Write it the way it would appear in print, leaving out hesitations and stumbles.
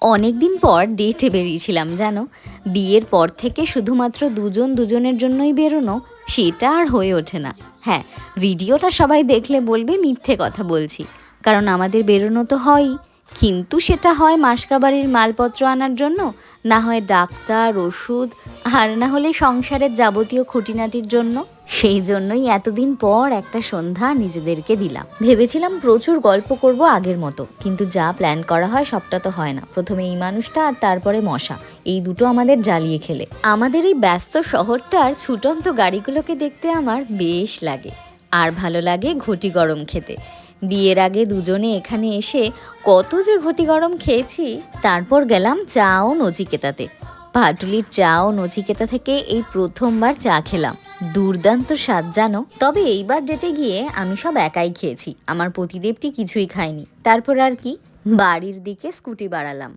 অনেক দিন পর ডেটে বেরিয়েছিলাম জানো। বিয়ের পর থেকে শুধুমাত্র দুজন দুজনের জন্যই বেরোনো, সেটা আর হয়ে ওঠে না। হ্যাঁ, ভিডিওটা সবাই দেখলে বলবে মিথ্যে কথা বলছি, কারণ আমাদের বেরোনো তো হয়ই, কিন্তু সেটা হয় মাসকাবাড়ির মালপত্র আনার জন্য, না হয় ডাক্তার, ওষুধ, আর না হলে সংসারের যাবতীয় খুঁটিনাটির জন্য। সেই জন্যই এতদিন পর একটা সন্ধ্যা নিজেদেরকে দিলাম। ভেবেছিলাম প্রচুর গল্প করব আগের মতো, কিন্তু যা প্ল্যান করা হয় সবটা তো হয় না। প্রথমে এই মানুষটা আর তারপরে মশা, এই দুটো আমাদের জ্বালিয়ে খেলে। আমাদের এই ব্যস্ত শহরটার ছুটন্ত গাড়িগুলোকে দেখতে আমার বেশ লাগে। আর ভালো লাগে ঘটি গরম খেতে। বিয়ের আগে দুজনে এখানে এসে কত যে ঘটি গরম খেয়েছি। তারপর গেলাম চা ও নচিকেতাতে। পাটুলির চা ও নচিকেতা থেকে এই প্রথমবার চা খেলাম। দুর্দান্ত স্বাদ জানো। তবে এইবার ডেটে গিয়ে আমি সব একাই খেয়েছি, আমার পতিদেবটি কিছুই খায়নি। তারপর আর কি, বাড়ির দিকে স্কুটি বাড়ালাম।